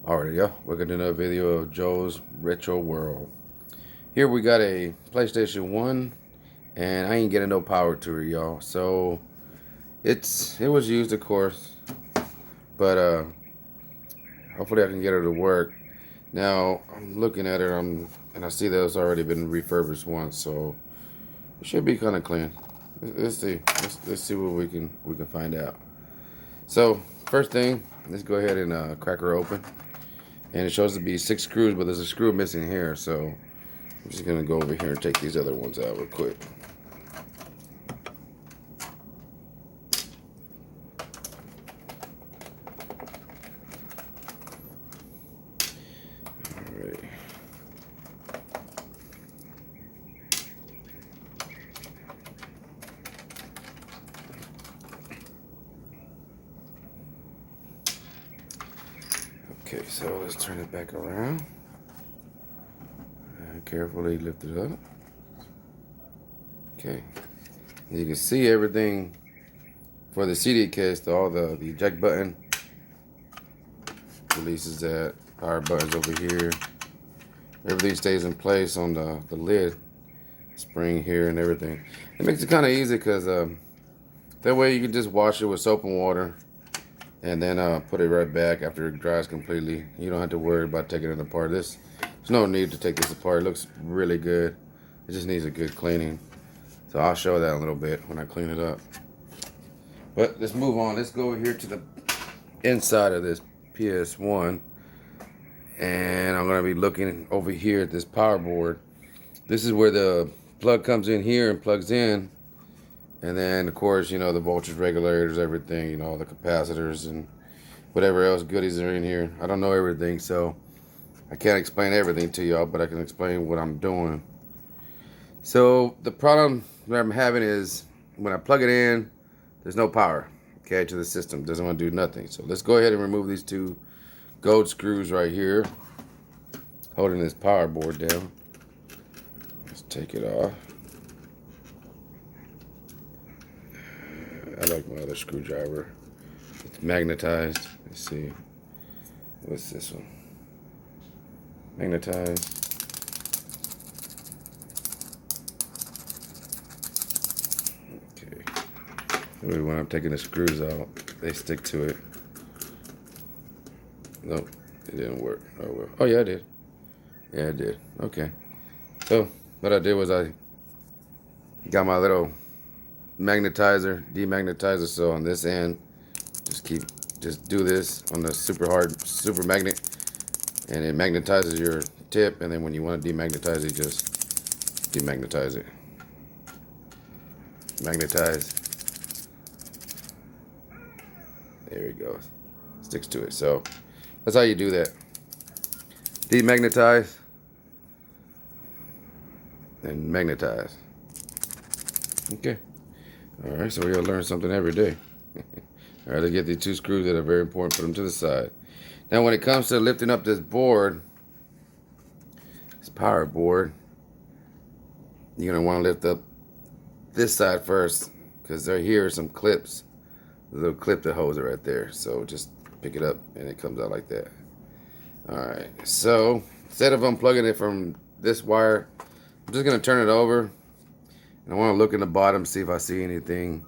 Alright, y'all. Welcome to another video of Joe's Retro World. Here we got a PlayStation 1, and I ain't getting no power to it, y'all. So it was used, of course, but hopefully I can get her to work. Now I'm looking at it, and I see that it's already been refurbished once, so it should be kind of clean. Let's see. Let's see what we can find out. So first thing, let's go ahead and crack her open. And it shows to be 6 screws, but there's a screw missing here, so I'm just gonna go over here and take these other ones out real quick. Alright. Okay, so let's turn it back around. And carefully lift it up. Okay. And you can see everything for the CD case, all the eject button releases that, power buttons over here. Everything stays in place on the lid, spring here and everything. It makes it kind of easy because that way you can just wash it with soap and water and then put it right back after it dries completely. You don't have to worry about taking it apart. There's no need to take this apart. It looks really good. It just needs a good cleaning. So I'll show that a little bit when I clean it up. But let's move on. Let's go over here to the inside of this PS1. And I'm going to be looking over here at this power board. This is where the plug comes in here and plugs in. And then, of course, you know, the voltage regulators, everything, you know, the capacitors and whatever else goodies are in here. I don't know everything, so I can't explain everything to y'all, but I can explain what I'm doing. So the problem that I'm having is when I plug it in, there's no power, okay, to the system. It doesn't want to do nothing. So let's go ahead and remove these 2 gold screws right here, holding this power board down. Let's take it off. I like my other screwdriver. It's magnetized. Let's see. What's this one? Magnetized. Okay. When I'm taking the screws out, they stick to it. Nope, it didn't work. Oh well. Oh yeah, it did. Yeah, it did. Okay. So what I did was I got my little magnetizer, demagnetizer. So on this end, just do this on the super magnet, and it magnetizes your tip. And then when you want to demagnetize it, just demagnetize it. Magnetize. There it goes. Sticks to it. So that's how you do that. Demagnetize and magnetize. Okay. All right, so we're going to learn something every day. All right, let's get these 2 screws that are very important, put them to the side. Now, when it comes to lifting up this board, this power board, you're going to want to lift up this side first because right here are some clips. The little clip that holds it right there. So just pick it up and it comes out like that. All right, so instead of unplugging it from this wire, I'm just going to turn it over. And I want to look in the bottom, see if I see anything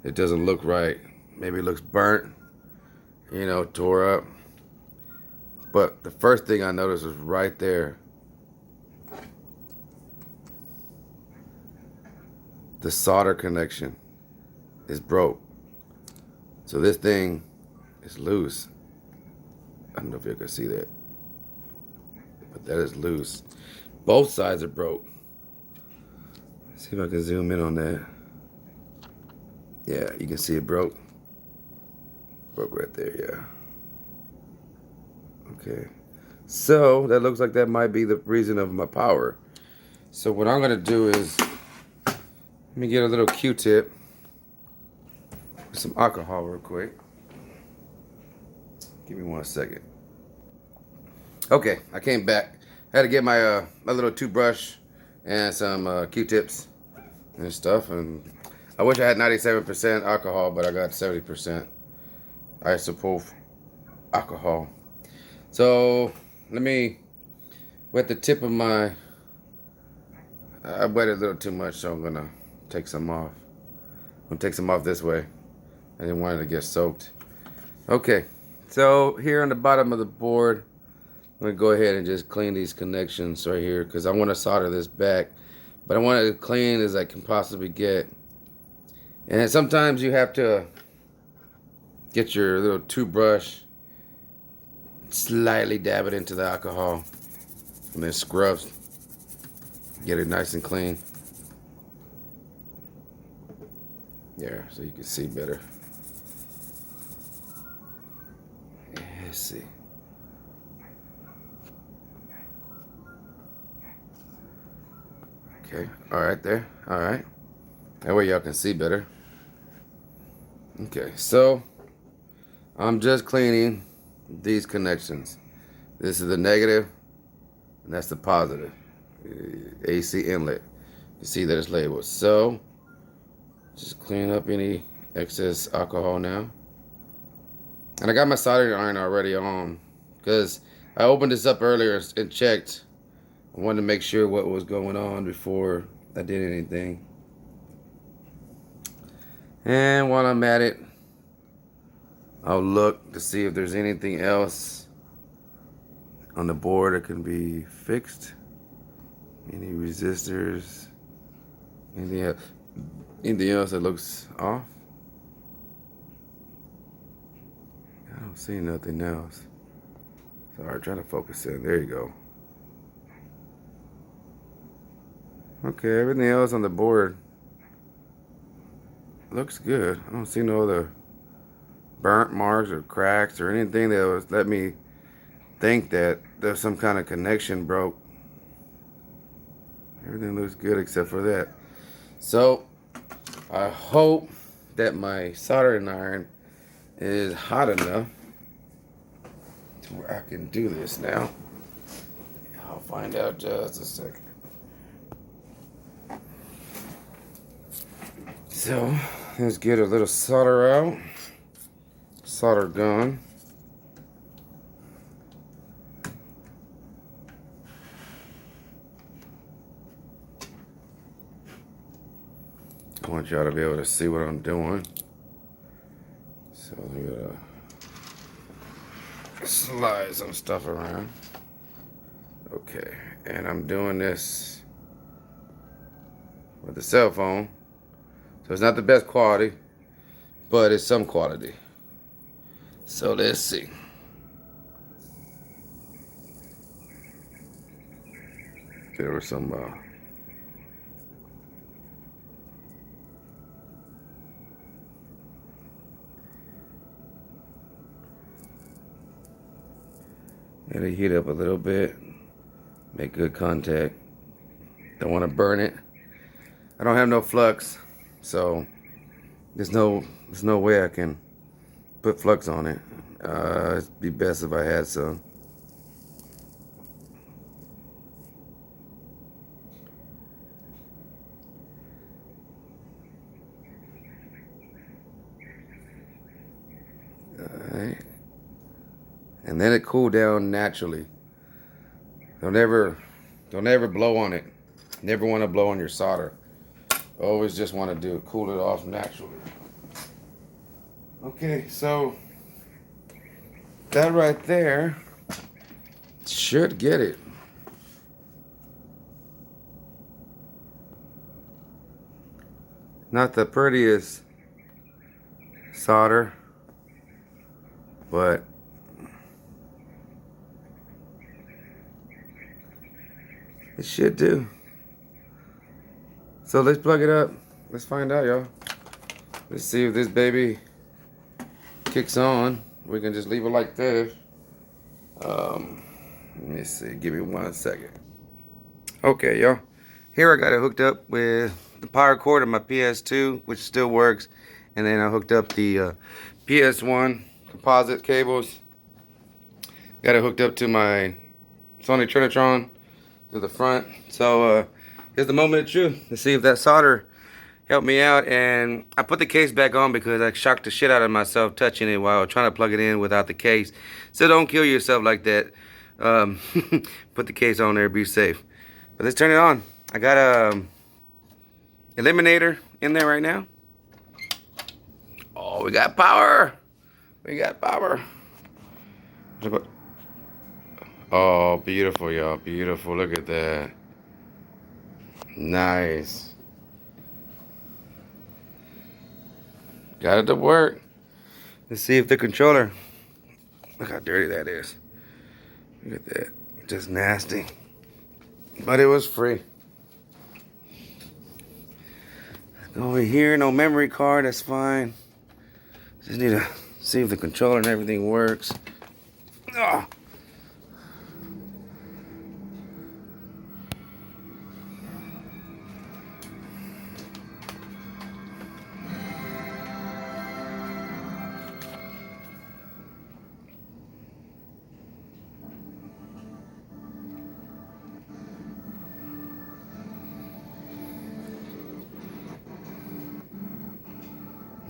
that doesn't look right. Maybe it looks burnt, you know, tore up. But the first thing I noticed was right there. The solder connection is broke. So this thing is loose. I don't know if you can see that, but that is loose. Both sides are broke. See if I can zoom in on that. Yeah, you can see it broke. Broke right there, yeah. Okay. So that looks like that might be the reason of my power. So what I'm gonna do is, let me get a little Q-tip with some alcohol real quick. Give me 1 second. Okay, I came back. I had to get my my little toothbrush and some Q-tips and stuff, and I wish I had 97% alcohol, but I got 70% isopropyl alcohol. So let me wet the tip of my. I wet it a little too much, so I'm gonna take some off. I'm gonna take some off this way. I didn't want it to get soaked. Okay, so here on the bottom of the board, I'm gonna go ahead and just clean these connections right here because I want to solder this back, but I want it as clean as I can possibly get. And sometimes you have to get your little toothbrush, slightly dab it into the alcohol, and then scrub, get it nice and clean. There, so you can see better. Let's see. Okay, all right there, all right. That way y'all can see better. Okay, so I'm just cleaning these connections. This is the negative, and that's the positive. AC inlet. You see that it's labeled. So just clean up any excess alcohol now. And I got my soldering iron already on because I opened this up earlier and checked. I wanted to make sure what was going on before I did anything. And while I'm at it, I'll look to see if there's anything else on the board that can be fixed. Any resistors, anything else that looks off. I don't see nothing else. Sorry, trying to focus in. There you go. Okay, everything else on the board looks good. I don't see no other burnt marks or cracks or anything that was let me think that there's some kind of connection broke. Everything looks good except for that. So I hope that my soldering iron is hot enough to where I can do this now. I'll find out just a second. So let's get a little solder out. Solder gun. I want y'all to be able to see what I'm doing. So I'm gonna slide some stuff around. Okay, and I'm doing this with the cell phone. So it's not the best quality, but it's some quality. So let's see. There was some let it heat up a little bit. Make good contact. Don't want to burn it. I don't have no flux, so there's no way I can put flux on it. It'd be best if I had some. Alright. And then it cooled down naturally. Don't ever blow on it. Never want to blow on your solder. Always just want to cool it off naturally. Okay, so that right there should get it. Not the prettiest solder, but it should do. So let's plug it up. Let's find out, y'all. Let's see if this baby kicks on. We can just leave it like this. Let me see. Give me 1 second. Okay, y'all. Here I got it hooked up with the power cord of my PS2, which still works. And then I hooked up the PS1 composite cables. Got it hooked up to my Sony Trinitron to the front. So here's the moment of truth. Let's see if that solder helped me out, and I put the case back on because I shocked the shit out of myself touching it while trying to plug it in without the case. So don't kill yourself like that. Um, put the case on there, be safe. But let's turn it on. I got a eliminator in there right now. Oh, we got power. We got power. Oh, beautiful, y'all. Beautiful. Look at that. Nice. Got it to work. Let's see if the controller. Look how dirty that is. Look at that. Just nasty. But it was free. Over here, no memory card. That's fine. Just need to see if the controller and everything works. Oh.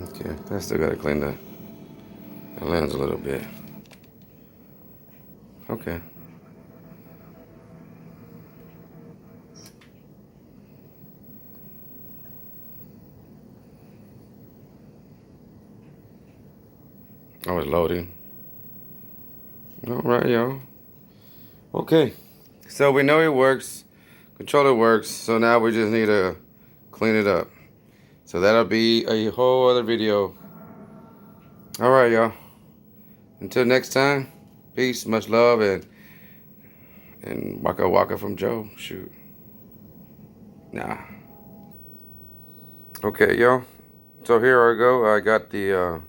Okay, I still gotta clean the lens a little bit. Okay. Oh, it's loading. All right, y'all. Okay. So we know it works. Controller works. So now we just need to clean it up. So that'll be a whole other video. All right, y'all. Until next time, peace, much love, and waka waka from Joe. Shoot. Nah. Okay, y'all. So here I go. I got the